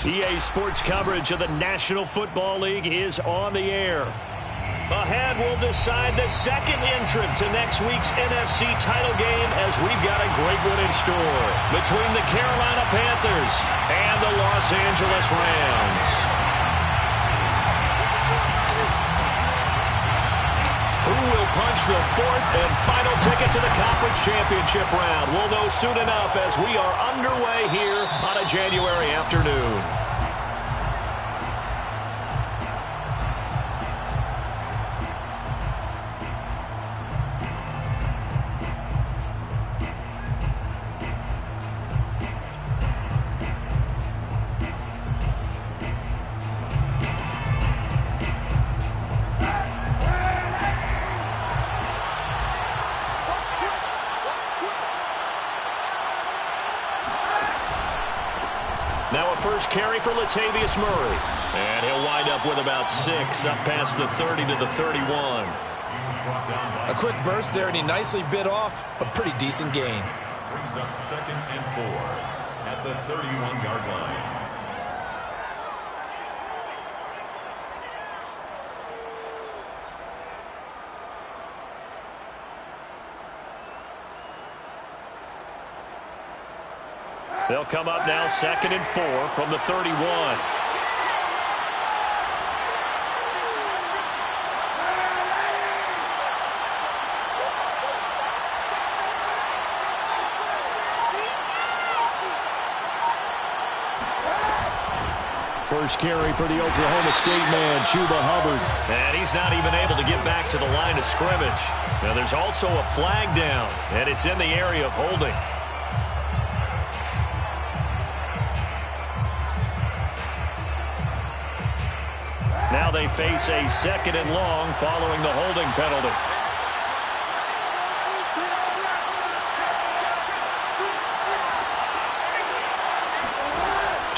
EA Sports coverage of the National Football League is on the air. Ahead, we'll decide the second entrant to next week's NFC title game as we've got a great one in store between the Carolina Panthers and the Los Angeles Rams. Who will punch the fourth and final ticket to the conference championship round? We'll know soon enough as we are underway here on a January afternoon. Now a first carry for Latavius Murray. And he'll wind up with about 6 up past the 30 to the 31. A quick burst there, and he nicely bit off a pretty decent gain. Brings up 2nd and 4 at the 31-yard line. They'll come up now 2nd and 4 from the 31. First carry for the Oklahoma State man, Chuba Hubbard. And he's not even able to get back to the line of scrimmage. Now there's also a flag down, and it's in the area of holding. Now they face a 2nd and long following the holding penalty.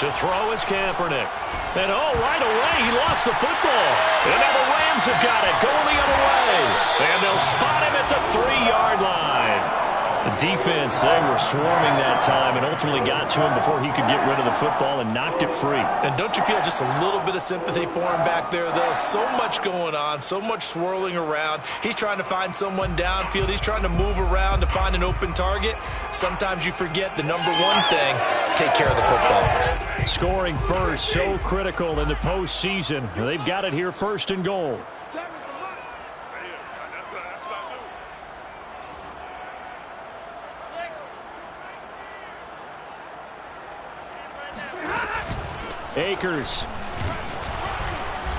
To throw is Kaepernick. And right away he lost the football. And now the Rams have got it, going the other way. And they'll spot him at the 3-yard line. The defense, they were swarming that time and ultimately got to him before he could get rid of the football and knocked it free. And don't you feel just a little bit of sympathy for him back there, though? So much going on, so much swirling around. He's trying to find someone downfield. He's trying to move around to find an open target. Sometimes you forget the number one thing, take care of the football. Scoring first, so critical in the postseason. They've got it here 1st and goal. Akers.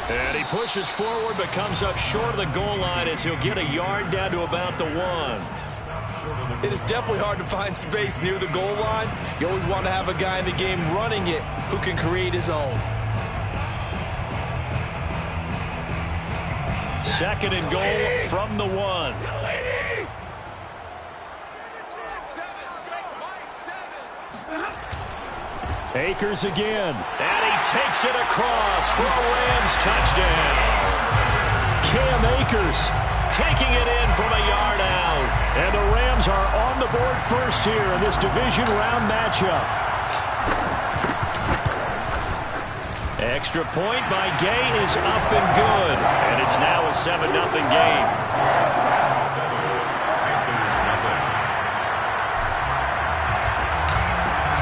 And he pushes forward but comes up short of the goal line as he'll get a yard down to about the 1. It is definitely hard to find space near the goal line. You always want to have a guy in the game running it who can create his own. 2nd and goal from the 1. Akers again. And he takes it across for a Rams touchdown. Cam Akers taking it in from a yard out. And the Rams are on the board first here in this division round matchup. Extra point by Gay is up and good. And it's now a 7-0 game.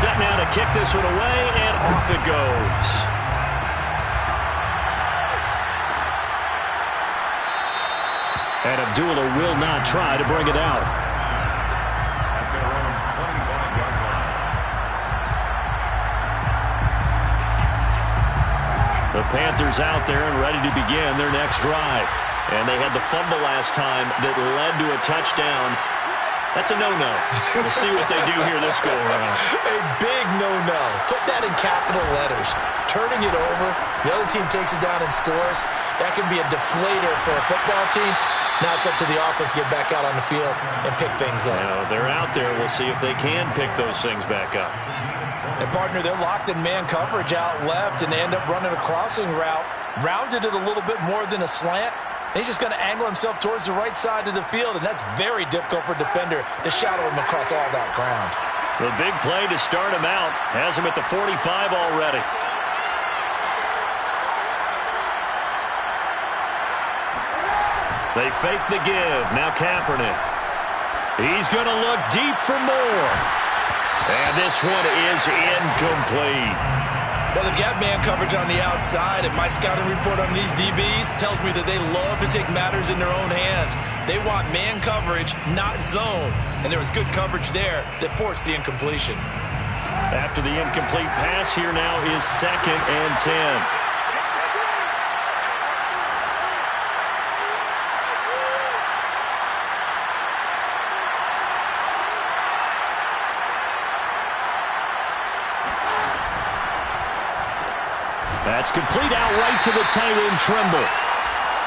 Set now to kick this one away, and off it goes. And Abdullah will not try to bring it out. At their own 25-yard line. The Panthers out there and ready to begin their next drive. And they had the fumble last time that led to a touchdown. That's a no-no. We'll see what they do here this go-around. A big no-no. Put that in capital letters. Turning it over, the other team takes it down and scores. That can be a deflator for a football team. Now it's up to the offense to get back out on the field and pick things up. Now, they're out there. We'll see if they can pick those things back up. And, partner, they're locked in man coverage out left, and they end up running a crossing route. Rounded it a little bit more than a slant. He's just going to angle himself towards the right side of the field, and that's very difficult for a defender to shadow him across all that ground. The big play to start him out has him at the 45 already. They fake the give. Now Kaepernick. He's going to look deep for more. And this one is incomplete. Well, they've got man coverage on the outside, and my scouting report on these DBs tells me that they love to take matters in their own hands. They want man coverage, not zone. And there was good coverage there that forced the incompletion. After the incomplete pass, here now is 2nd and 10. That's complete out right to the tight end, Trimble.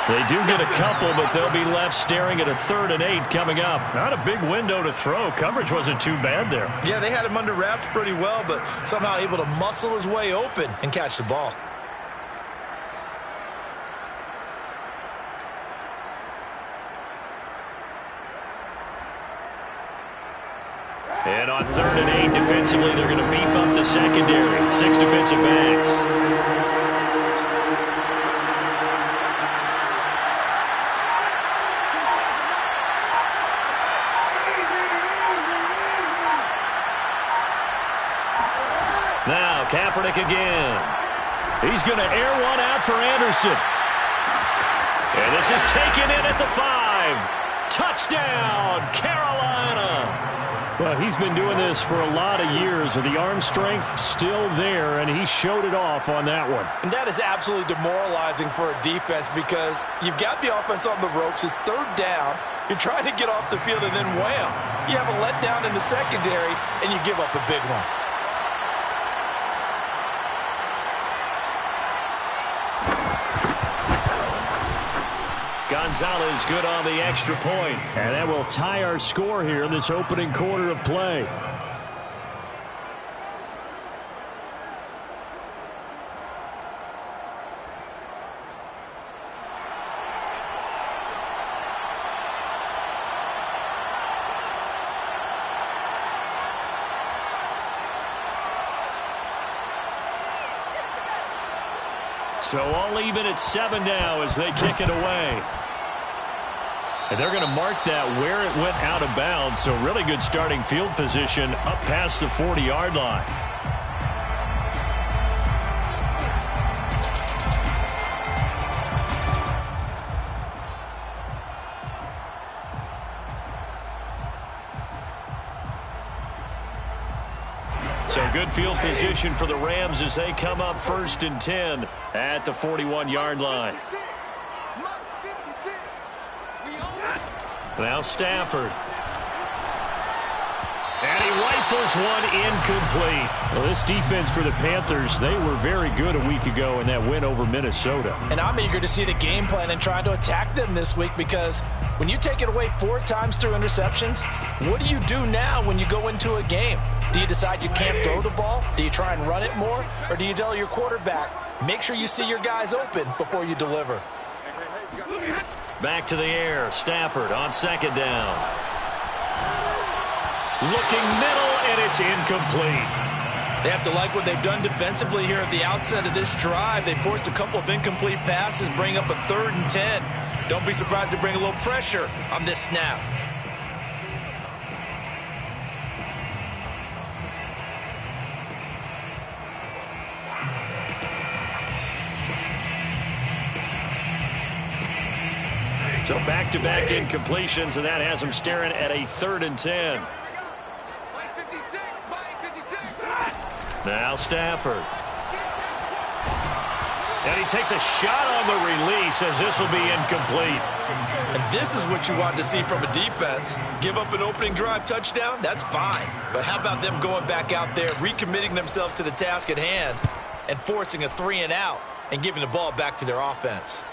They do get a couple, but they'll be left staring at a 3rd and 8 coming up. Not a big window to throw. Coverage wasn't too bad there. Yeah, they had him under wraps pretty well, but somehow able to muscle his way open and catch the ball. And on 3rd and 8, defensively, they're going to beef up the secondary. 6 defensive backs. Now, Kaepernick again. He's going to air one out for Anderson. And this is taken in at the 5. Touchdown, Carolina. Well, he's been doing this for a lot of years. The arm strength still there, and he showed it off on that one. And that is absolutely demoralizing for a defense because you've got the offense on the ropes. It's 3rd down. You're trying to get off the field, and then wham. You have a letdown in the secondary, and you give up a big one. Gonzalez good on the extra point. And that will tie our score here in this opening quarter of play. So all even at 7 now as they kick it away. And they're going to mark that where it went out of bounds. So really good starting field position up past the 40-yard line. So good field position for the Rams as they come up 1st and 10 at the 41-yard line. Now Stafford. And he rifles one incomplete. Well, this defense for the Panthers, they were very good a week ago in that win over Minnesota. And I'm eager to see the game plan and trying to attack them this week because when you take it away 4 times through interceptions, what do you do now when you go into a game? Do you decide you can't throw the ball? Do you try and run it more? Or do you tell your quarterback, make sure you see your guys open before you deliver? Back to the air. Stafford on 2nd down. Looking middle, and it's incomplete. They have to like what they've done defensively here at the outset of this drive. They forced a couple of incomplete passes, bring up a 3rd and 10. Don't be surprised to bring a little pressure on this snap. So back-to-back incompletions, and that has him staring at a 3rd and 10. Now Stafford. And he takes a shot on the release as this will be incomplete. And this is what you want to see from a defense. Give up an opening drive touchdown, that's fine. But how about them going back out there, recommitting themselves to the task at hand, and forcing a 3 and out and giving the ball back to their offense.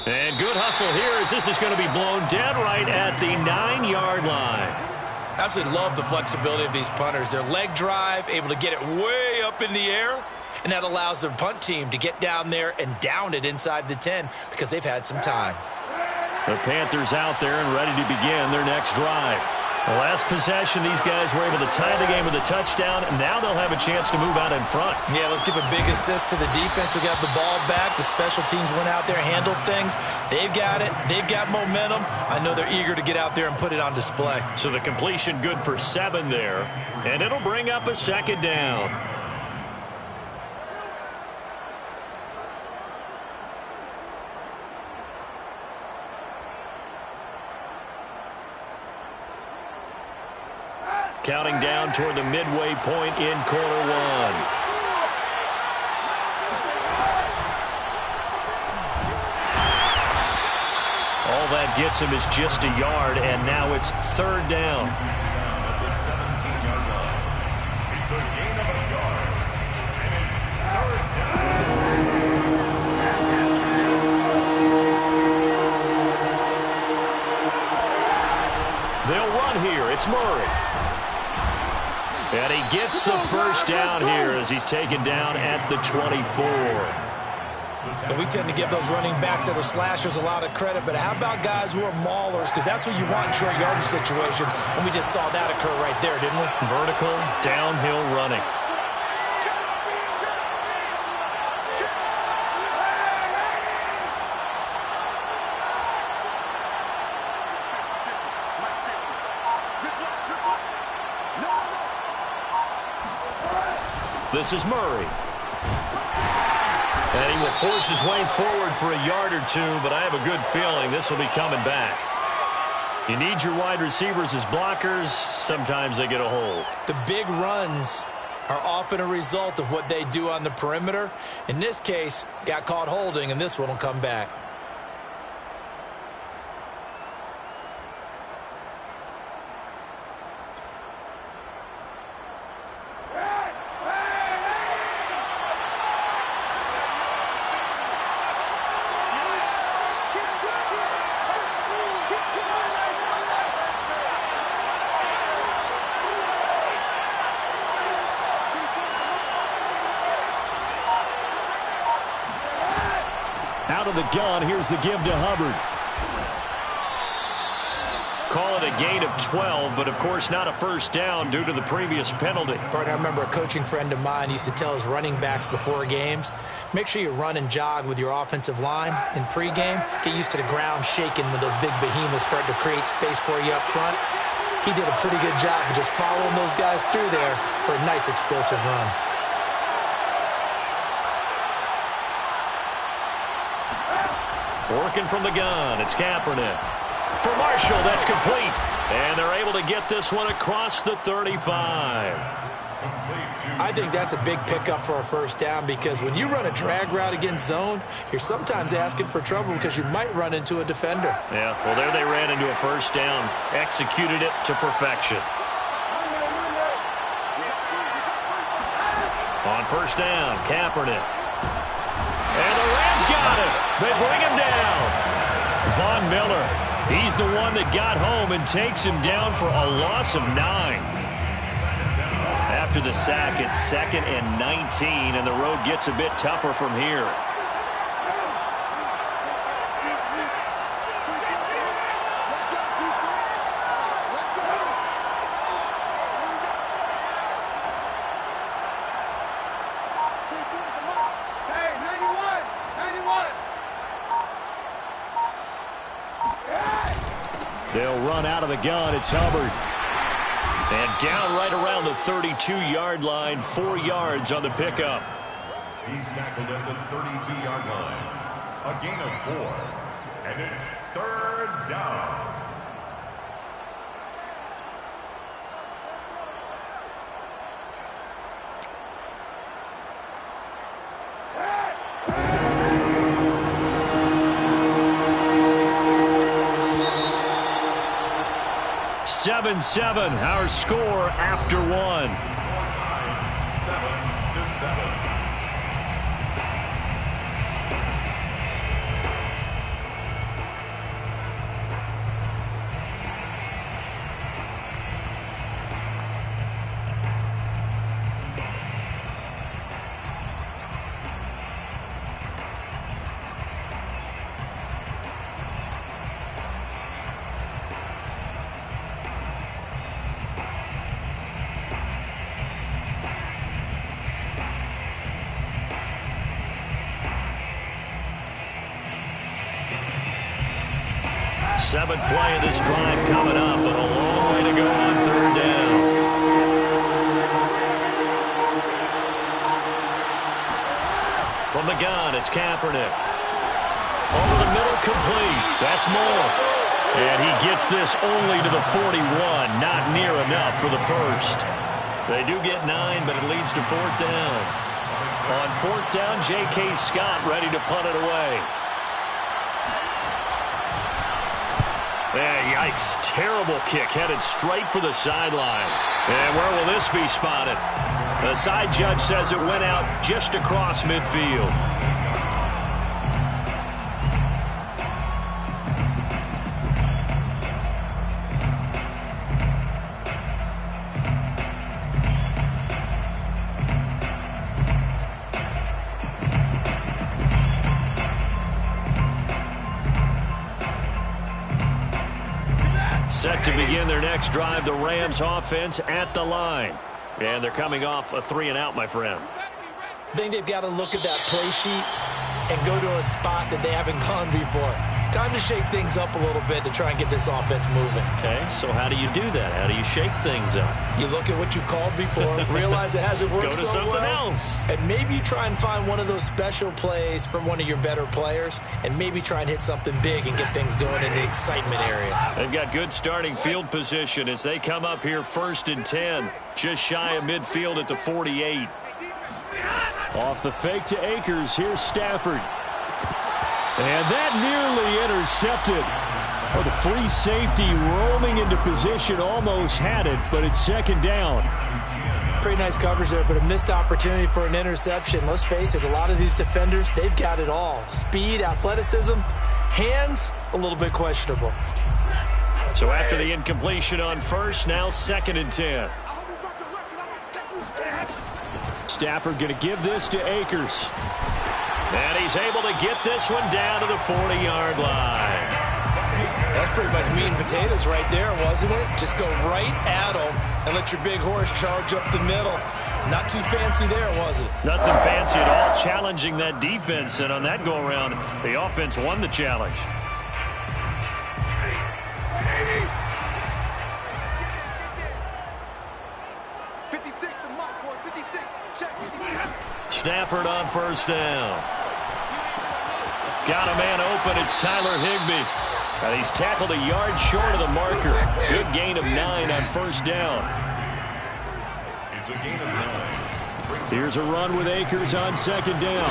And good hustle here as this is going to be blown dead right at the 9-yard line. Absolutely love the flexibility of these punters. Their leg drive, able to get it way up in the air, and that allows their punt team to get down there and down it inside the 10 because they've had some time. The Panthers out there and ready to begin their next drive. The last possession, these guys were able to tie the game with a touchdown, and now they'll have a chance to move out in front. Yeah, let's give a big assist to the defense who got the ball back. The special teams went out there, handled things. They've got it. They've got momentum. I know they're eager to get out there and put it on display. So the completion good for 7 there, and it'll bring up a second down. Counting down toward the midway point in quarter 1. All that gets him is just a yard, and now it's 3rd down. At the 17-yard line. It's a gain of a yard, and it's 3rd down. They'll run here. It's Murray. And he gets the first down here as he's taken down at the 24. And we tend to give those running backs that are slashers a lot of credit, but how about guys who are maulers? Because that's who you want in short yardage situations, and we just saw that occur right there, didn't we? Vertical, downhill running. This is Murray. And he will force his way forward for a yard or 2, but I have a good feeling this will be coming back. You need your wide receivers as blockers. Sometimes they get a hold. The big runs are often a result of what they do on the perimeter. In this case, got caught holding, and this one will come back. Out of the gun, here's the give to Hubbard. Call it a gain of 12, but of course not a first down due to the previous penalty. Partner, I remember a coaching friend of mine used to tell his running backs before games, make sure you run and jog with your offensive line in pregame. Get used to the ground shaking when those big behemoths start to create space for you up front. He did a pretty good job of just following those guys through there for a nice explosive run. Working from the gun, it's Kaepernick. For Marshall, that's complete. And they're able to get this one across the 35. I think that's a big pickup for a first down because when you run a drag route against zone, you're sometimes asking for trouble because you might run into a defender. Yeah, well, there they ran into a first down. Executed it to perfection. On first down, Kaepernick. And the Rams got it. They bring him down. Von Miller, he's the one that got home and takes him down for a loss of 9. After the sack, it's 2nd and 19, and the road gets a bit tougher from here. They'll run out of the gun. It's Hubbard. And down right around the 32-yard line, 4 yards on the pickup. He's tackled at the 32-yard line. A gain of 4. And it's 3rd down. Seven, our score after 1. 7-7. Seventh play of this drive coming up, but a long way to go on third down. From the gun, it's Kaepernick. Over the middle, complete. That's more. And he gets this only to the 41. Not near enough for the first. They do get 9, but it leads to fourth down. On fourth down, J.K. Scott ready to punt it away. Yikes. Terrible kick headed straight for the sidelines. And where will this be spotted? The side judge says it went out just across midfield. Set to begin their next drive, the Rams offense at the line. And they're coming off a 3-and-out, my friend. I think they've got to look at that play sheet and go to a spot that they haven't gone before. Time to shake things up a little bit to try and get this offense moving. Okay, so how do you do that? How do you shake things up? You look at what you've called before, realize it hasn't worked so well. Go to something else. And maybe you try and find one of those special plays from one of your better players, and maybe try and hit something big and get things going in the excitement area. They've got good starting field position as they come up here 1st and 10, just shy of midfield at the 48. Off the fake to Akers, here's Stafford. And that nearly intercepted. Oh, the free safety roaming into position almost had it, but it's second down. Pretty nice coverage there, but a missed opportunity for an interception. Let's face it, a lot of these defenders, they've got it all. Speed, athleticism, hands, a little bit questionable. So after the incompletion on first, now 2nd and 10. Stafford going to give this to Akers. And he's able to get this one down to the 40-yard line. That's pretty much meat and potatoes right there, wasn't it? Just go right at them and let your big horse charge up the middle. Not too fancy there, was it? Nothing fancy at all, challenging that defense. And on that go-around, the offense won the challenge. Stafford on first down. Got a man open. It's Tyler Higbee. And he's tackled a yard short of the marker. Good gain of 9 on first down. It's a gain of 9. Here's a run with Akers on second down.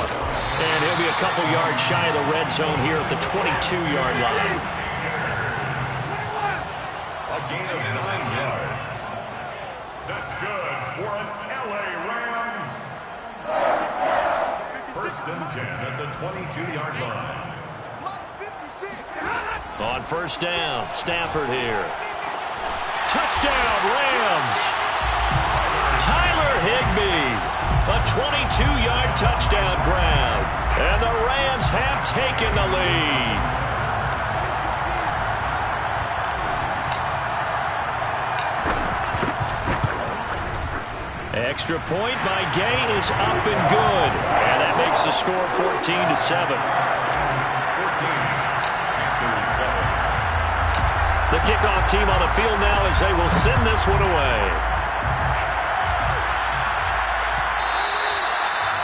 And he'll be a couple yards shy of the red zone here at the 22-yard line. A gain of 9 yards. That's good for an LA Rams. 1st and 10 at the 22-yard line. On first down, Stafford here. Touchdown, Rams. Tyler Higbee. A 22-yard touchdown grab. And the Rams have taken the lead. Extra point by Gay is up and good. And that makes the score 14-7. 14. The kickoff team on the field now as they will send this one away.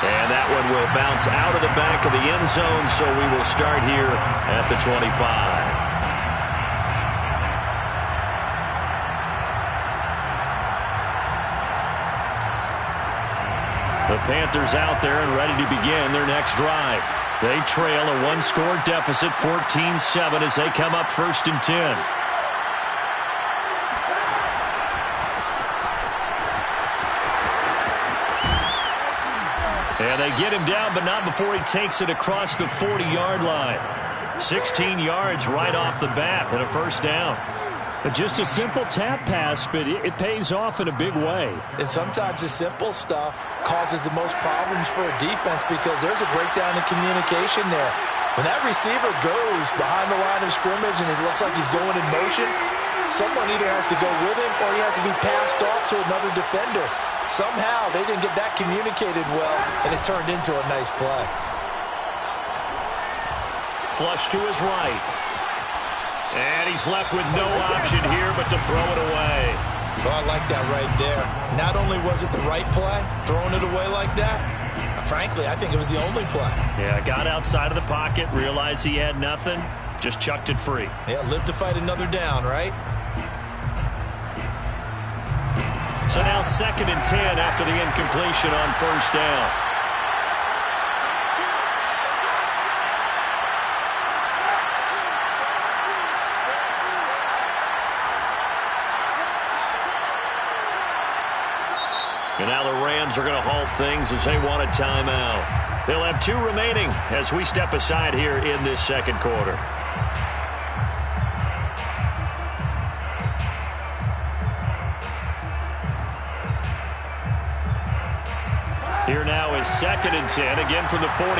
And that one will bounce out of the back of the end zone, so we will start here at the 25. The Panthers out there and ready to begin their next drive. They trail a one-score deficit, 14-7, as they come up 1st and 10. And they get him down, but not before he takes it across the 40-yard line. 16 yards right off the bat and a first down. But just a simple tap pass, but it pays off in a big way. And sometimes the simple stuff causes the most problems for a defense because there's a breakdown in communication there. When that receiver goes behind the line of scrimmage and it looks like he's going in motion, someone either has to go with him or he has to be passed off to another defender. Somehow they didn't get that communicated well, and it turned into a nice play. Flush to his right. And he's left with no option here but to throw it away. Oh, I like that right there. Not only was it the right play, throwing it away like that, frankly, I think it was the only play. Yeah, got outside of the pocket, realized he had nothing, just chucked it free. Yeah, live to fight another down, right? So now 2nd and 10 after the incompletion on 1st down. And now the Rams are going to halt things as they want a timeout. They'll have 2 remaining as we step aside here in this 2nd quarter. Here now is 2nd and 10, again from the 41.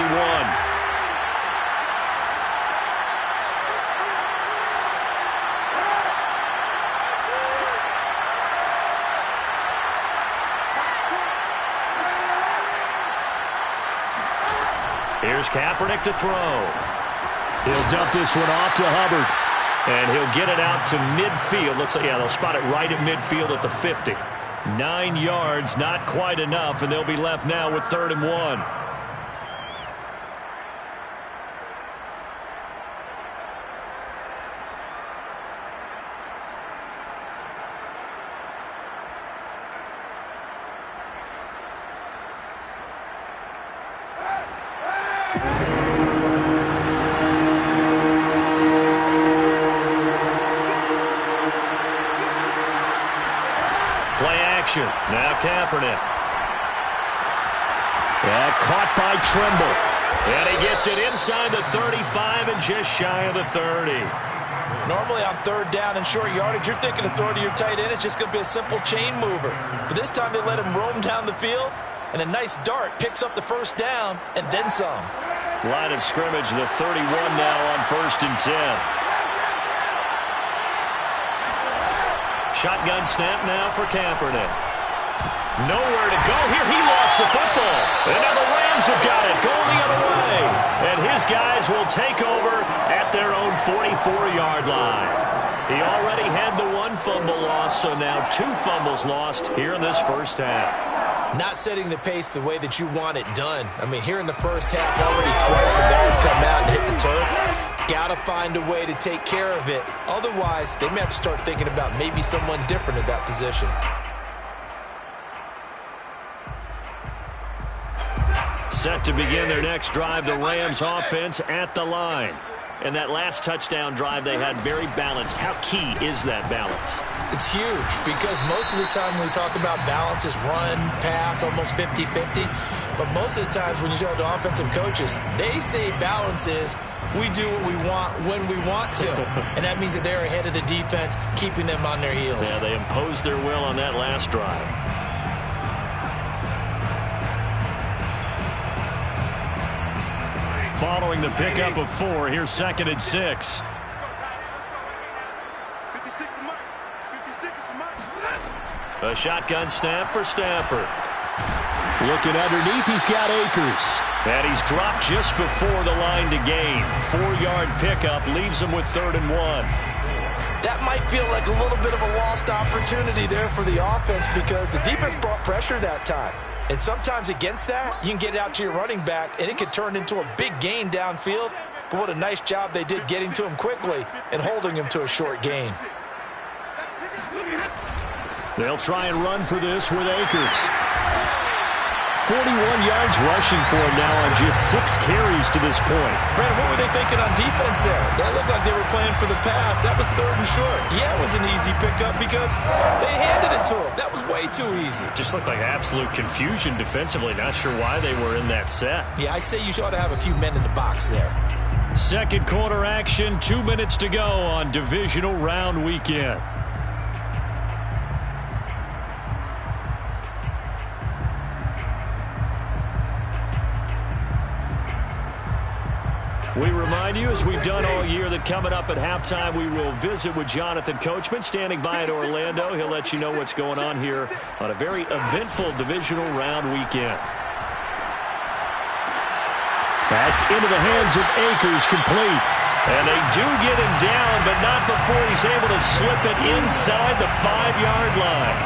Here's Kaepernick to throw. He'll dump this one off to Hubbard. And he'll get it out to midfield. Looks like, yeah, they'll spot it right at midfield at the 50. 9 yards, not quite enough, and they'll be left now with 3rd and 1. Now Kaepernick. Yeah, caught by Trimble. And he gets it inside the 35 and just shy of the 30. Normally on 3rd down and short yardage, you're thinking of throwing to your tight end. It's just going to be a simple chain mover. But this time they let him roam down the field, and a nice dart picks up the 1st down and then some. Line of scrimmage, the 31 now on 1st and 10. Shotgun snap now for Kaepernick. Nowhere to go here. He lost the football. And now the Rams have got it. Going the other way. And his guys will take over at their own 44-yard line. He already had the 1 fumble loss, so now 2 fumbles lost here in this 1st half. Not setting the pace the way that you want it done. I mean, here in the 1st half, already twice the ball's come out and hit the turf. Got to find a way to take care of it. Otherwise, they may have to start thinking about maybe someone different at that position. Set to begin their next drive, the Rams offense at the line. And that last touchdown drive they had very balanced. How key is that balance? It's huge because most of the time when we talk about balance is run, pass, almost 50-50. But most of the times when you talk to offensive coaches, they say balance is we do what we want when we want to. And that means that they're ahead of the defense, keeping them on their heels. Yeah, they imposed their will on that last drive. Following the pickup of 4, here's 2nd and 6. A shotgun snap for Stafford. Looking underneath, he's got Akers. And he's dropped just before the line to gain. 4-yard pickup leaves him with 3rd and 1. That might feel like a little bit of a lost opportunity there for the offense because the defense brought pressure that time. And sometimes against that, you can get out to your running back, and it could turn into a big gain downfield. But what a nice job they did getting to him quickly and holding him to a short gain. They'll try and run for this with Akers. 41 yards rushing for him now on just 6 carries to this point. Brandon, what were they thinking on defense there? That looked like they were playing for the pass. That was 3rd and short. Yeah, it was an easy pickup because they handed it to him. That was way too easy. Just looked like absolute confusion defensively. Not sure why they were in that set. Yeah, I'd say you ought to have a few men in the box there. 2nd quarter action, 2 minutes to go on divisional round weekend. We remind you, as we've done all year, that coming up at halftime, we will visit with Jonathan Coachman, standing by in Orlando. He'll let you know what's going on here on a very eventful divisional round weekend. That's into the hands of Akers, complete. And they do get him down, but not before he's able to slip it inside the 5-yard line.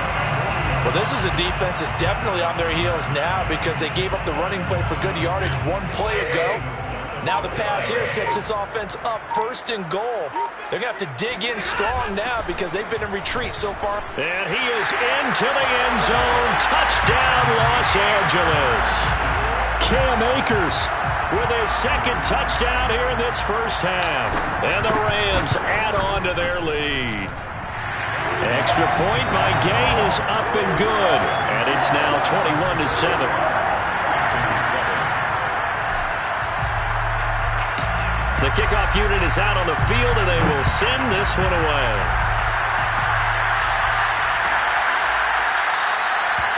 Well, this is a defense that's definitely on their heels now because they gave up the running play for good yardage one play ago. Now the pass here sets this offense up 1st and goal. They're going to have to dig in strong now because they've been in retreat so far. And he is into the end zone. Touchdown, Los Angeles. Cam Akers with his 2nd touchdown here in this first half. And the Rams add on to their lead. Extra point by Gay is up and good. And it's now 21-7. The kickoff unit is out on the field, and they will send this one away.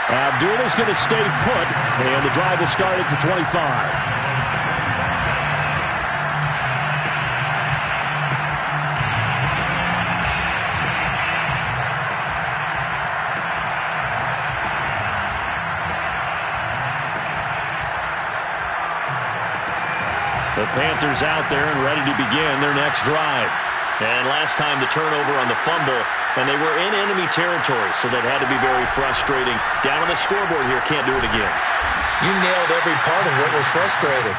Abdullah's going to stay put, and the drive will start at the 25. The Panthers out there and ready to begin their next drive. And last time the turnover on the fumble, and they were in enemy territory, so that had to be very frustrating. Down on the scoreboard here, can't do it again. You nailed every part of what was frustrating.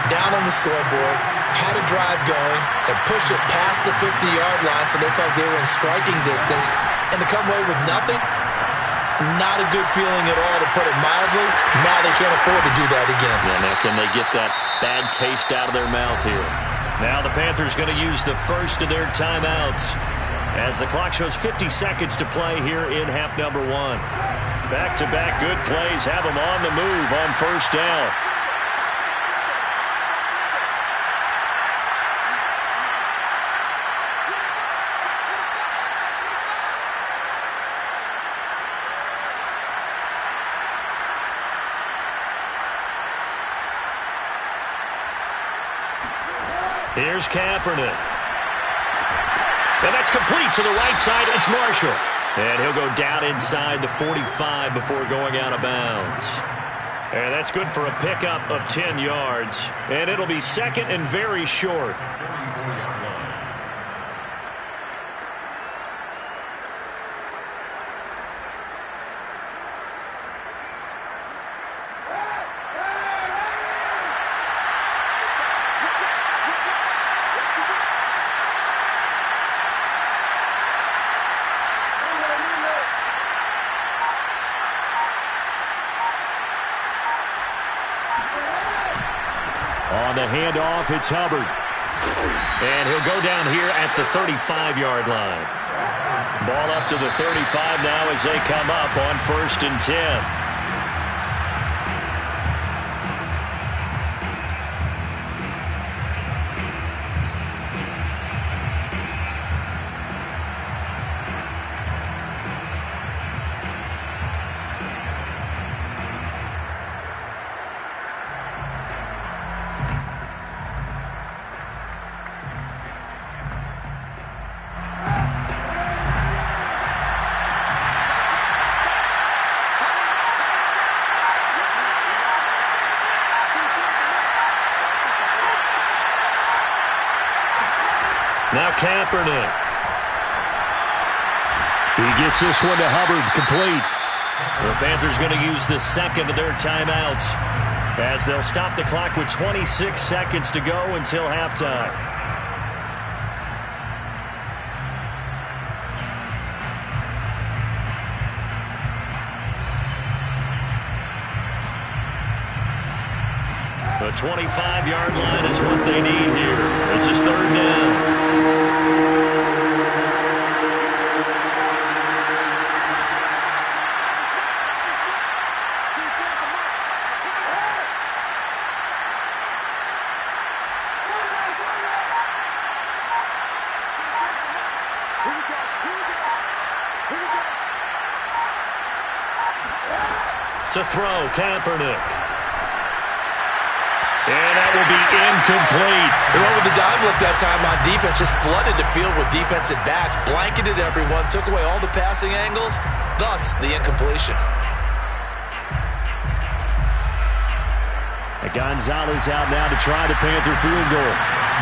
Down on the scoreboard, had a drive going, and pushed it past the 50-yard line so they felt they were in striking distance, and to come away with nothing, not a good feeling at all, to put it mildly. Now they can't afford to do that again. Yeah, now can they get that bad taste out of their mouth here? Now the Panthers going to use the first of their timeouts as the clock shows 50 seconds to play here in half number 1. Back-to-back good plays have them on the move on 1st down. Here's Kaepernick. And that's complete to the right side. It's Marshall. And he'll go down inside the 45 before going out of bounds. And that's good for a pickup of 10 yards. And it'll be 2nd and very short. On the handoff, it's Hubbard. And he'll go down here at the 35-yard line. Ball up to the 35 now as they come up on 1st and 10. Now Kaepernick. He gets this one to Hubbard, complete. The Panthers going to use the 2nd of their timeouts as they'll stop the clock with 26 seconds to go until halftime. The 25-yard line is what they need here. This is 3rd down. To throw, Kaepernick. And that will be incomplete. They went with the dime look that time on defense, just flooded the field with defensive backs, blanketed everyone, took away all the passing angles, thus the incompletion. And Gonzalez out now to try the Panther field goal.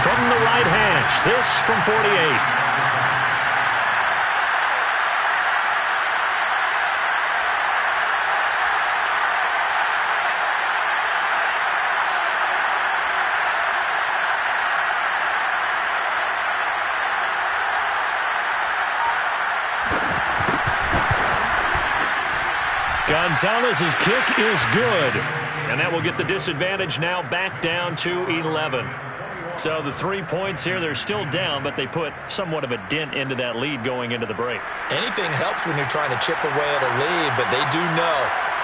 from the right hash. This from 48. Gonzalez's kick is good. And that will get the disadvantage now back down to 11. So the 3 points here, they're still down, but they put somewhat of a dent into that lead going into the break. Anything helps when you're trying to chip away at a lead, but they do know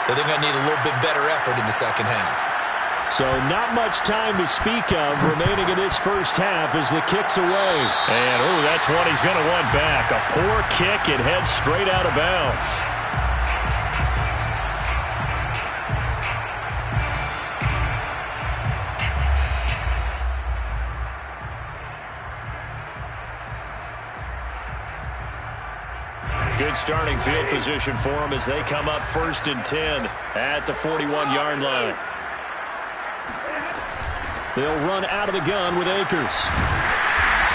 that they're going to need a little bit better effort in the second half. So not much time to speak of remaining in this first half as the kick's away. And, that's one he's going to want back. A poor kick. It heads straight out of bounds. Good starting field position for them as they come up 1st and 10 at the 41-yard line. They'll run out of the gun with Akers.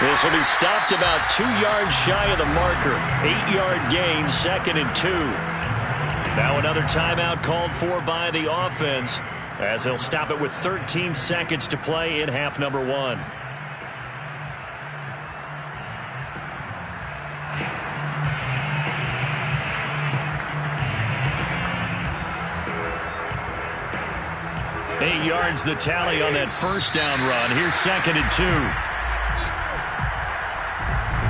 This will be stopped about 2 yards shy of the marker. 8-yard gain, 2nd and 2. Now another timeout called for by the offense as they'll stop it with 13 seconds to play in half number 1. Eight yards the tally on that first down run. Here's 2nd and 2.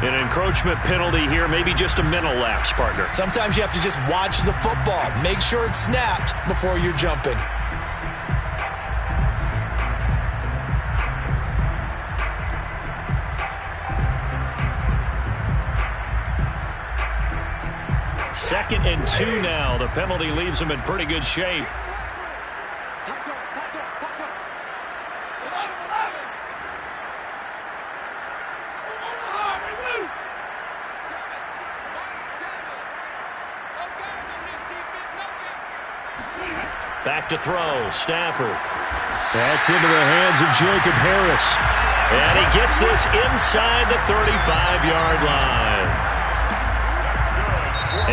An encroachment penalty here, maybe just a mental lapse, partner. Sometimes you have to just watch the football. Make sure it's snapped before you're jumping. Second and 2 now. The penalty leaves them in pretty good shape. Back to throw, Stafford. That's into the hands of Jacob Harris. And he gets this inside the 35-yard line.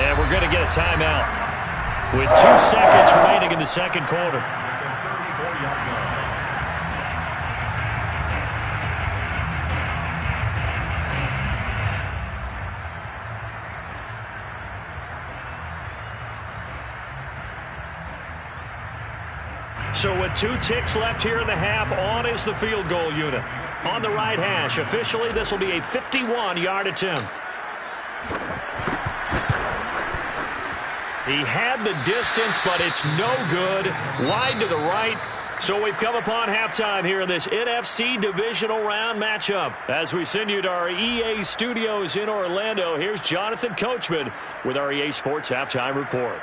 And we're going to get a timeout with 2 seconds remaining in the second quarter. So with 2 ticks left here in the half, on is the field goal unit. On the right hash, officially this will be a 51-yard attempt. He had the distance, but it's no good. Wide to the right. So we've come upon halftime here in this NFC divisional round matchup. As we send you to our EA studios in Orlando, here's Jonathan Coachman with our EA Sports Halftime Report.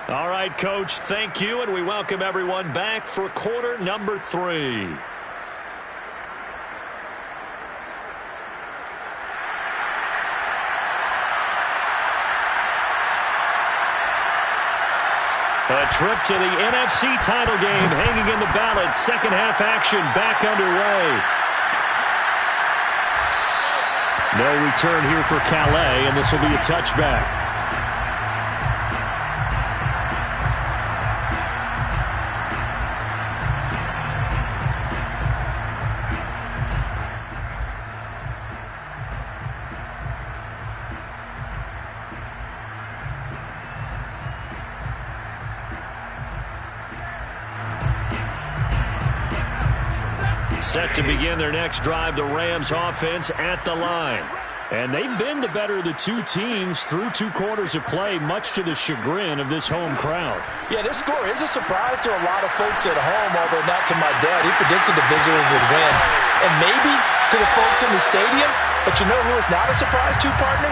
All right, Coach, thank you, and we welcome everyone back for quarter number 3. A trip to the NFC title game hanging in the balance. Second half action back underway. No return here for Calais, and this will be a touchback. Set to begin their next drive, the Rams offense at the line. And they've been the better of the 2 teams through 2 quarters of play, much to the chagrin of this home crowd. Yeah, this score is a surprise to a lot of folks at home, although not to my dad. He predicted the visitors would win. And maybe to the folks in the stadium, but you know who is not a surprise to, partner?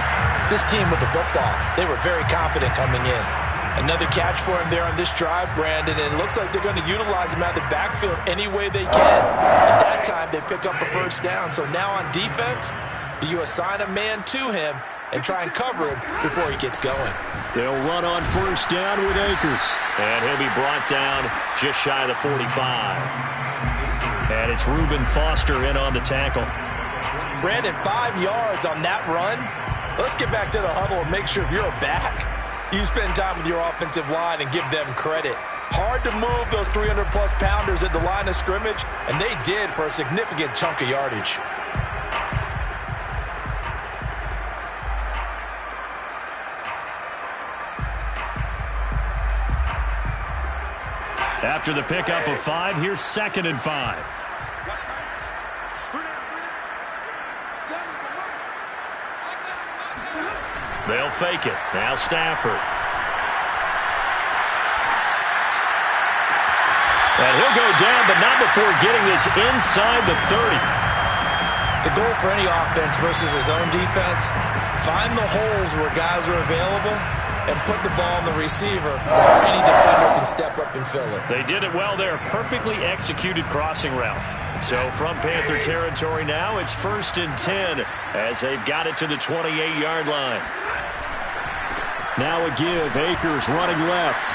This team with the football. They were very confident coming in. Another catch for him there on this drive, Brandon, and it looks like they're going to utilize him out of the backfield any way they can. At that time, they pick up a first down. So now on defense, do you assign a man to him, and try and cover him before he gets going. They'll run on first down with Akers. And he'll be brought down just shy of the 45. And it's Reuben Foster in on the tackle. Brandon, 5 yards on that run. Let's get back to the huddle and make sure if you're a back, you spend time with your offensive line and give them credit. Hard to move those 300-plus pounders at the line of scrimmage, and they did for a significant chunk of yardage. After the pickup of 5, here's 2nd and 5. They'll fake it. Now Stafford. And he'll go down, but not before getting this inside the 30. The goal for any offense versus his own defense, find the holes where guys are available and put the ball on the receiver before any defender can step up and fill it. They did it well there. Perfectly executed crossing route. So from Panther territory now, it's 1st and 10 as they've got it to the 28-yard line. Now a give. Akers running left.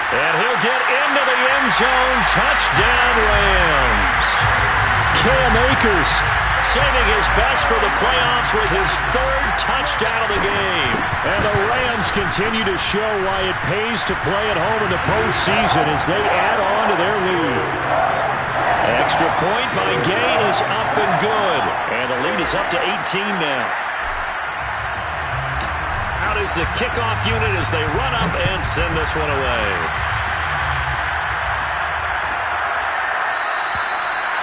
And he'll get into the end zone. Touchdown, Rams. Cam Akers saving his best for the playoffs with his 3rd touchdown of the game. And the Rams continue to show why it pays to play at home in the postseason as they add on to their lead. Extra point by Gay is up and good. And the lead is up to 18 now. Out is the kickoff unit as they run up and send this one away.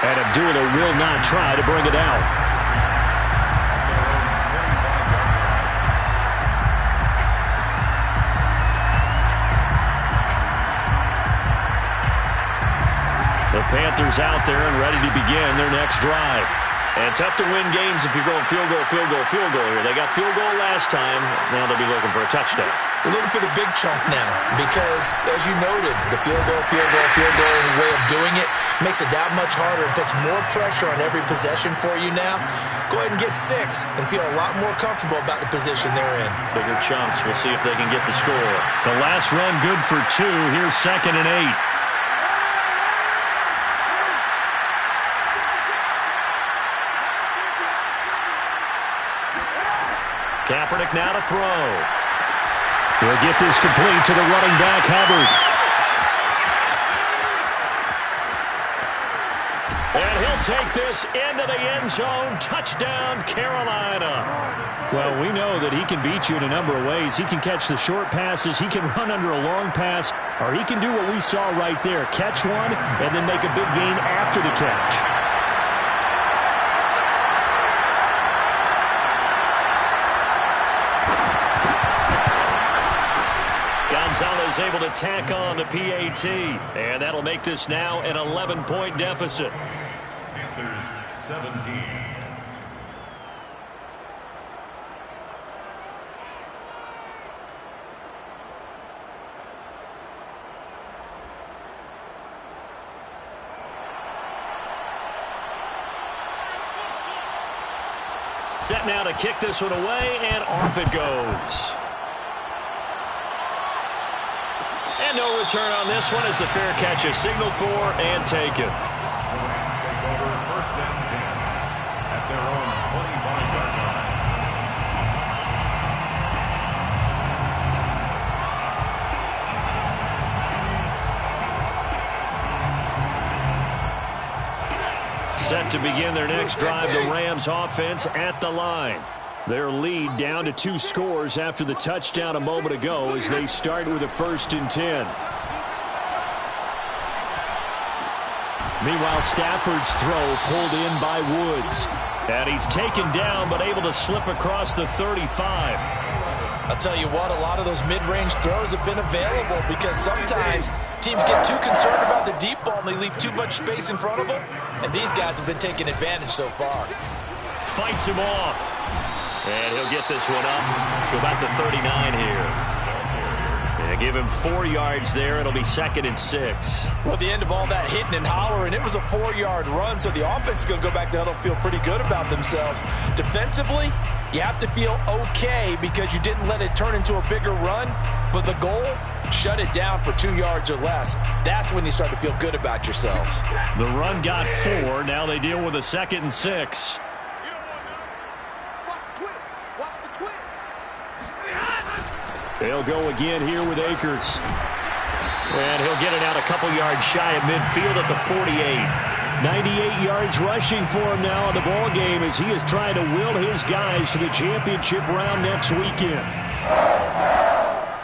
And Abdullah will not try to bring it out. The Panthers out there and ready to begin their next drive. And tough to win games if you're going field goal, field goal, field goal here. They got field goal last time. Now they'll be looking for a touchdown. They're looking for the big chunk now because, as you noted, the field goal way of doing it makes it that much harder and puts more pressure on every possession for you now. Go ahead and get 6 and feel a lot more comfortable about the position they're in. Bigger chunks. We'll see if they can get the score. The last run good for 2. Here's 2nd and 8. Kaepernick now to throw. He'll get this complete to the running back, Hubbard. And he'll take this into the end zone. Touchdown, Carolina. Well, we know that he can beat you in a number of ways. He can catch the short passes. He can run under a long pass. Or he can do what we saw right there. Catch one and then make a big gain after the catch. Gonzalez able to tack on the PAT. And that'll make this now an 11-point deficit. Panthers 17. Set now to kick this one away, and off it goes. And no return on this one as the fair catch is signaled for and taken. Rams take over 1st and 10 at their own 25-yard line. Set to begin their next drive, the Rams offense at the line. Their lead down to 2 scores after the touchdown a moment ago as they start with a 1st and 10. Meanwhile, Stafford's throw pulled in by Woods. And he's taken down but able to slip across the 35. I'll tell you what, a lot of those mid-range throws have been available because sometimes teams get too concerned about the deep ball and they leave too much space in front of them. And these guys have been taking advantage so far. Fights him off. And he'll get this one up to about the 39 here. They give him 4 yards there. It'll be 2nd and 6. Well, at the end of all that hitting and hollering, it was a 4-yard run, so the offense is going to go back to huddle and feel pretty good about themselves. Defensively, you have to feel okay because you didn't let it turn into a bigger run, but the goal, shut it down for 2 yards or less. That's when you start to feel good about yourselves. The run got 4. Now they deal with a 2nd and 6. They'll go again here with Akers. And he'll get it out a couple yards shy of midfield at the 48. 98 yards rushing for him now in the ball game as he is trying to will his guys to the championship round next weekend.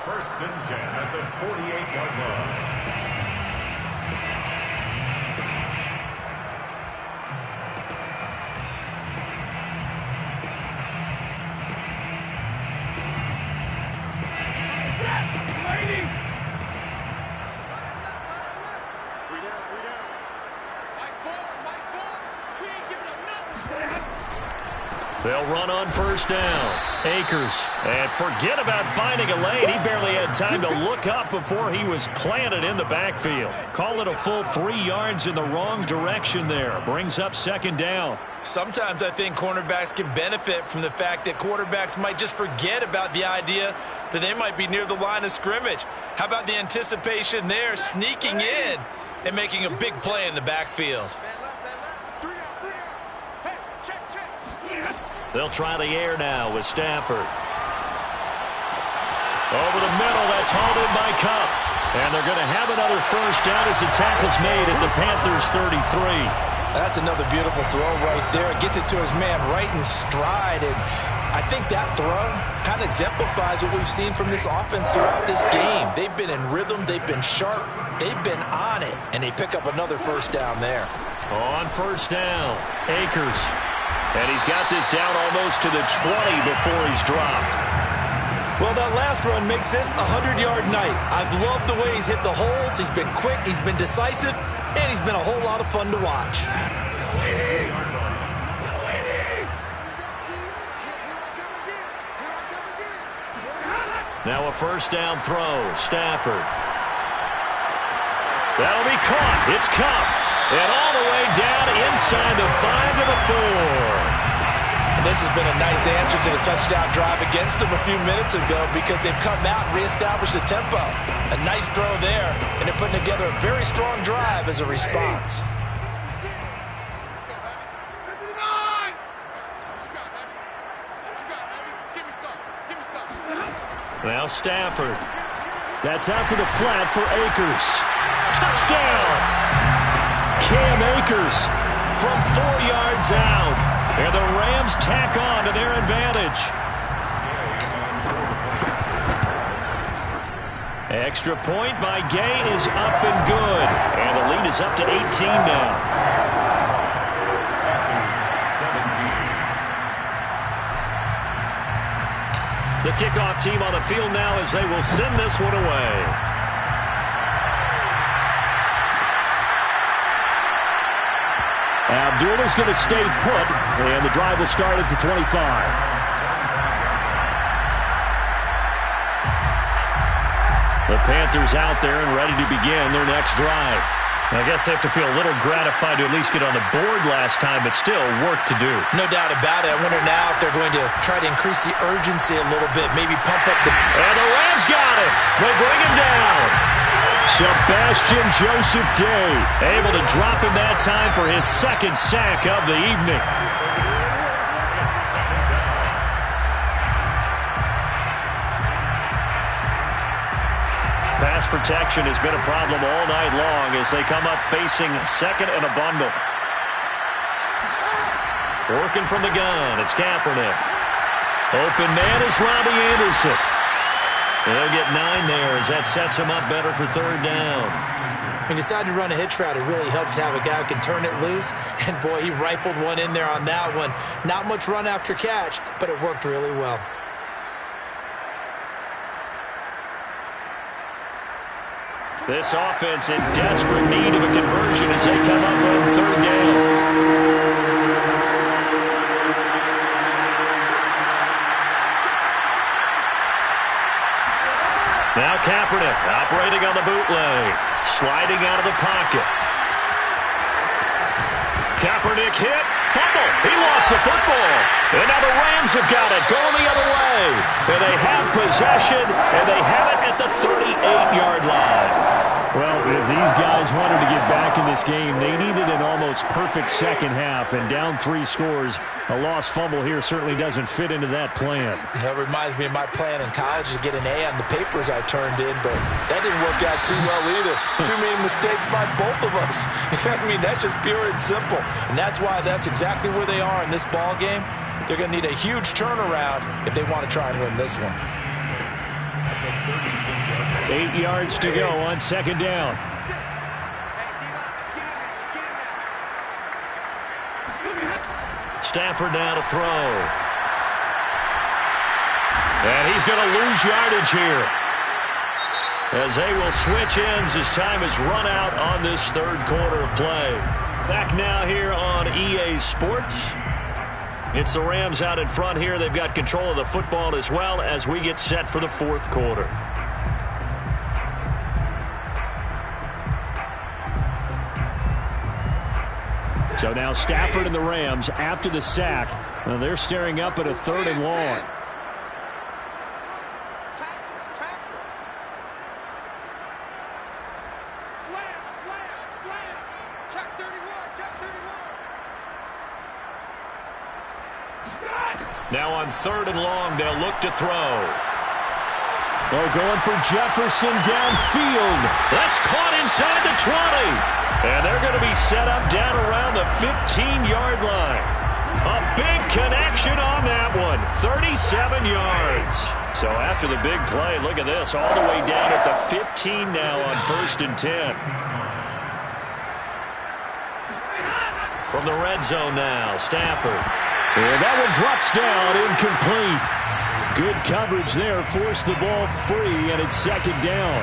1st and 10 at the 48-yard line. They'll run on 1st down. Akers. And forget about finding a lane. He barely had time to look up before he was planted in the backfield. Call it a full 3 yards in the wrong direction there. Brings up 2nd down. Sometimes I think cornerbacks can benefit from the fact that quarterbacks might just forget about the idea that they might be near the line of scrimmage. How about the anticipation there, sneaking in and making a big play in the backfield? They'll try the air now with Stafford. Over the middle, that's hauled in by Cup. And they're going to have another 1st down as the tackle's made at the Panthers' 33. That's another beautiful throw right there. Gets it to his man right in stride. And I think that throw kind of exemplifies what we've seen from this offense throughout this game. They've been in rhythm. They've been sharp. They've been on it. And they pick up another 1st down there. On 1st down, Akers. And he's got this down almost to the 20 before he's dropped. Well, that last run makes this a 100-yard night. I've loved the way he's hit the holes. He's been quick, he's been decisive, and he's been a whole lot of fun to watch. Now a 1st down throw. Stafford. That'll be caught. It's Cup. And all the way down inside the 5 to the 4. And this has been a nice answer to the touchdown drive against them a few minutes ago because they've come out and reestablished the tempo. A nice throw there, and they're putting together a very strong drive as a response. Now Stafford. That's out to the flat for Akers. Touchdown! Cam Akers from 4 yards out. And the Rams tack on to their advantage. Extra point by Gay is up and good. And the lead is up to 18 now. 17. The kickoff team on the field now as they will send this one away. Abdullah's going to stay put, and the drive will start at the 25. The Panthers out there and ready to begin their next drive. I guess they have to feel a little gratified to at least get on the board last time, but still work to do. No doubt about it. I wonder now if they're going to try to increase the urgency a little bit, maybe pump up the... And the Rams got it. They bring him down. Sebastian Joseph Day able to drop him that time for his 2nd sack of the evening. Pass protection has been a problem all night long as they come up facing 2nd and a bundle. Working from the gun, it's Kaepernick. Open man is Robbie Anderson. They'll get 9 there as that sets him up better for 3rd down. He decided to run a hitch route. It really helps to have a guy who can turn it loose. And, boy, he rifled one in there on that one. Not much run after catch, but it worked really well. This offense in desperate need of a conversion as they come up on 3rd down. Now Kaepernick operating on the bootleg. Sliding out of the pocket. Kaepernick hit. Fumble. He lost the football. And now the Rams have got it. Going the other way. And they have possession. And they have it at the 38-yard line. Well, if these guys wanted to get back in this game, they needed an almost perfect second half. And down 3 scores, a lost fumble here certainly doesn't fit into that plan. That reminds me of my plan in college to get an A on the papers I turned in, but that didn't work out too well either. Too many mistakes by both of us. I mean, that's just pure and simple. And that's why that's exactly where they are in this ball game. They're going to need a huge turnaround if they want to try and win this one. 8 yards to go on second down. Stafford now to throw. And he's going to lose yardage here, as they will switch ends as time has run out on this third quarter of play. Back now here on EA Sports. It's the Rams out in front here. They've got control of the football as well as we get set for the fourth quarter. So now Stafford and the Rams, after the sack, they're staring up at a 3rd and long. Now on 3rd and long, they'll look to throw. Oh, going for Jefferson downfield. That's caught inside the 20. And they're going to be set up down around the 15-yard line. A big connection on that one. 37 yards. So after the big play, look at this. All the way down at the 15 now on 1st and 10. From the red zone now, Stafford. And that one drops down, incomplete. Good coverage there, forced the ball free, and it's second down.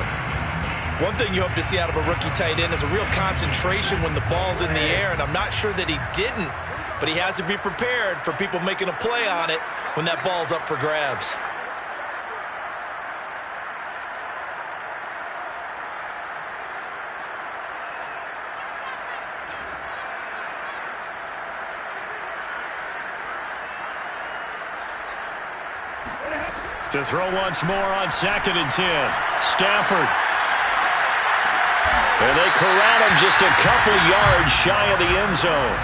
One thing you hope to see out of a rookie tight end is a real concentration when the ball's in the air, and I'm not sure that he didn't, but he has to be prepared for people making a play on it when that ball's up for grabs. To throw once more on 2nd and 10. Stafford. And they corral him just a couple yards shy of the end zone.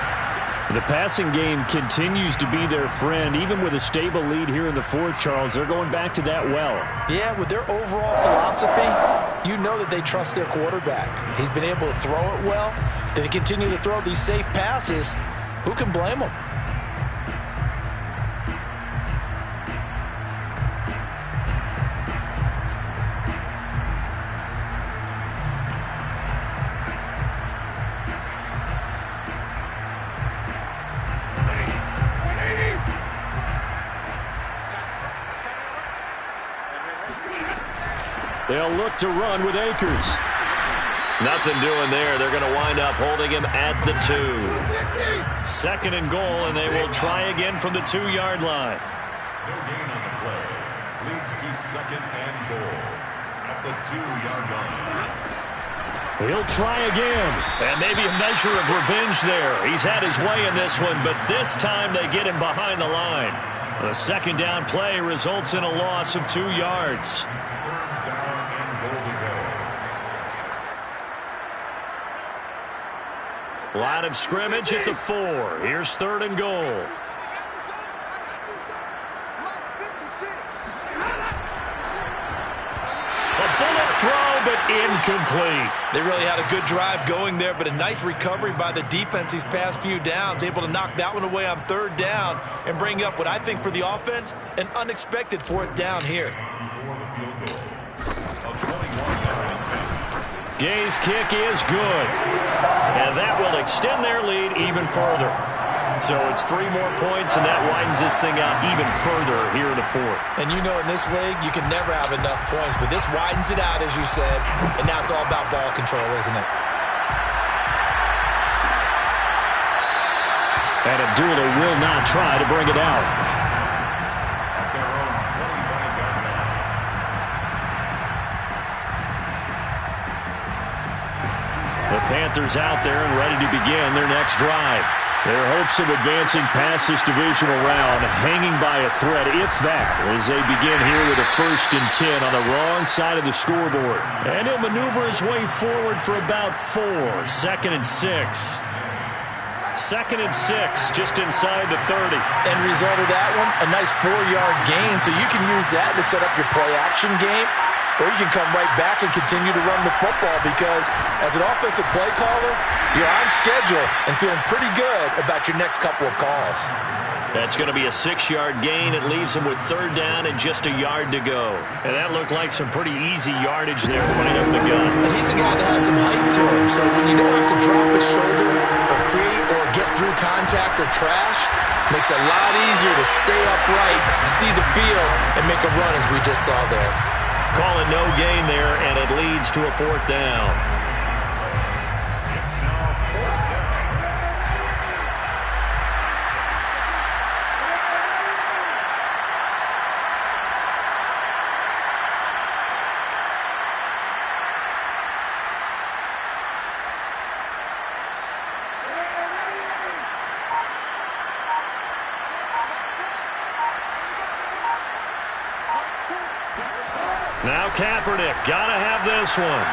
The passing game continues to be their friend. Even with a stable lead here in the 4th, Charles, they're going back to that well. Yeah, with their overall philosophy, you know that they trust their quarterback. He's been able to throw it well. They continue to throw these safe passes. Who can blame them? They'll look to run with Akers. Nothing doing there. They're going to wind up holding him at the 2. 2nd and goal, and they will try again from the 2-yard line. No gain on the play. Leads to 2nd and goal at the 2-yard line. He'll try again. And maybe a measure of revenge there. He's had his way in this one, but this time they get him behind the line. The 2nd down play results in a loss of 2 yards. Line of scrimmage at the 4. Here's 3rd and goal. A bullet throw, but incomplete. They really had a good drive going there, but a nice recovery by the defense these past few downs, able to knock that one away on 3rd down and bring up what I think for the offense, an unexpected 4th down here. Gay's kick is good. And that will extend their lead even further. So it's 3 more points, and that widens this thing out even further here in the 4th. And you know in this league, you can never have enough points, but this widens it out, as you said, and now it's all about ball control, isn't it? And Abdullah will not try to bring it out. The Panthers out there and ready to begin their next drive. Their hopes of advancing past this divisional round hanging by a thread, if that, as they begin here with a 1st and 10 on the wrong side of the scoreboard. And he'll maneuver his way forward for about 4. 2nd and 6. 2nd and 6, just inside the 30. End result of that one, a nice 4-yard gain. So you can use that to set up your play-action game. Or you can come right back and continue to run the football because as an offensive play caller, you're on schedule and feeling pretty good about your next couple of calls. That's going to be a 6-yard gain. It leaves him with 3rd down and just a yard to go. And that looked like some pretty easy yardage there right up the gut. And he's a guy that has some height to him, so when you don't have to drop his shoulder or create or get through contact or trash, makes it a lot easier to stay upright, see the field, and make a run as we just saw there. Call it no gain there, and it leads to a 4th down. Now Kaepernick, gotta have this one.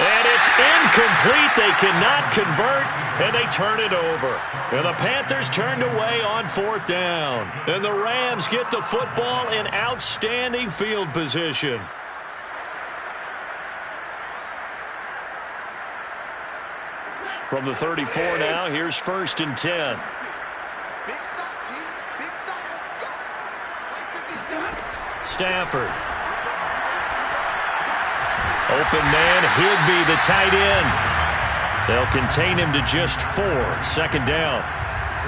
And it's incomplete. They cannot convert, and they turn it over. And the Panthers turned away on 4th down. And the Rams get the football in outstanding field position. From the 34 now, here's 1st and 10. Stafford. Open man, Higby, the tight end. They'll contain him to just 4. 2nd down.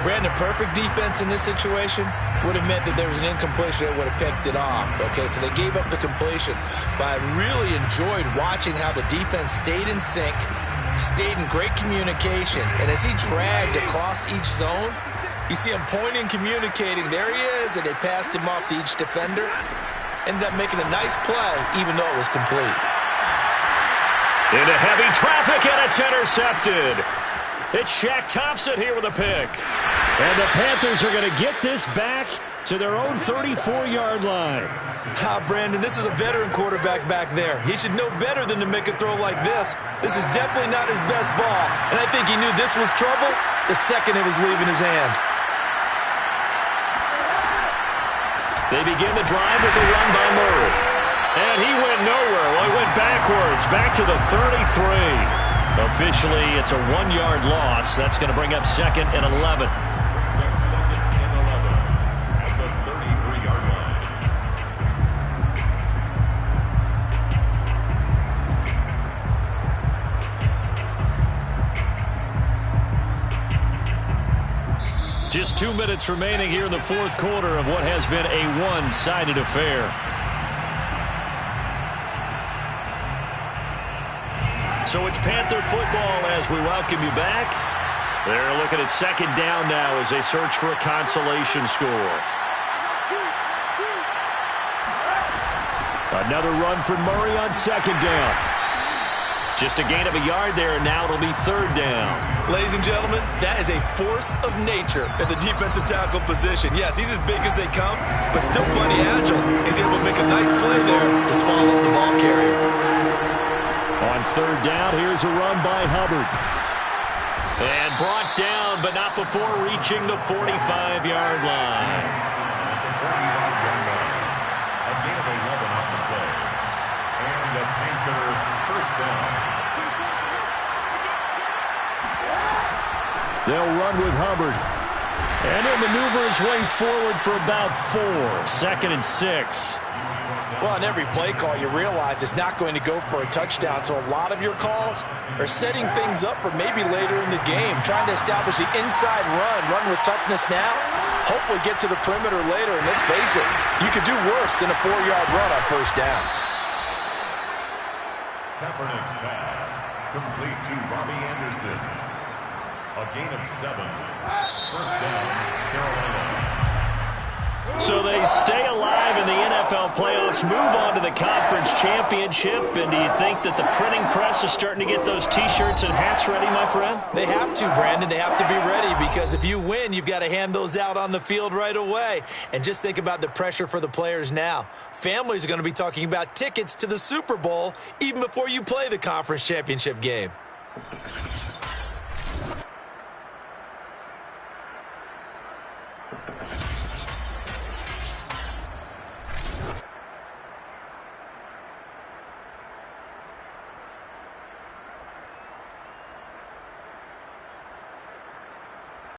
Brandon, perfect defense in this situation would have meant that there was an incompletion that would have picked it off. Okay, so they gave up the completion. But I really enjoyed watching how the defense stayed in sync, stayed in great communication, and as he dragged across each zone, you see him pointing, communicating. There he is, and they passed him off to each defender. Ended up making a nice play, even though it was complete. Into heavy traffic, and it's intercepted. It's Shaq Thompson here with a pick. And the Panthers are going to get this back to their own 34-yard line. Brandon, this is a veteran quarterback back there. He should know better than to make a throw like this. This is definitely not his best ball, and I think he knew this was trouble the second it was leaving his hand. They begin the drive with a run by Murray. And he went nowhere. Well, he went backwards, back to the 33. Officially, it's a 1-yard loss. That's going to bring up 2nd and 11. 2nd and 11 at the 33-yard line. Just 2 minutes remaining here in the 4th quarter of what has been a one-sided affair. So it's Panther football as we welcome you back. They're looking at 2nd down now as they search for a consolation score. Another run for Murray on 2nd down. Just a gain of a yard there, and now it'll be 3rd down. Ladies and gentlemen, that is a force of nature at the defensive tackle position. Yes, he's as big as they come, but still plenty agile. He's able to make a nice play there to swallow up the ball carrier. On 3rd down, here's a run by Hubbard. And brought down, but not before reaching the 45-yard line. A gain of 11 on the play. And the Panthers 1st down. They'll run with Hubbard. And he'll maneuver his way forward for about 4. 2nd and 6. Well, in every play call, you realize it's not going to go for a touchdown. So a lot of your calls are setting things up for maybe later in the game, trying to establish the inside run with toughness now, hopefully get to the perimeter later. And let's face it, you could do worse than a 4-yard run on 1st down. Kaepernick's pass complete to Robbie Anderson. A gain of 7. 1st down, Carolina. So they stay alive in the NFL playoffs, move on to the conference championship, and do you think that the printing press is starting to get those T-shirts and hats ready, my friend? They have to, Brandon. They have to be ready because if you win, you've got to hand those out on the field right away. And just think about the pressure for the players now. Families are going to be talking about tickets to the Super Bowl even before you play the conference championship game.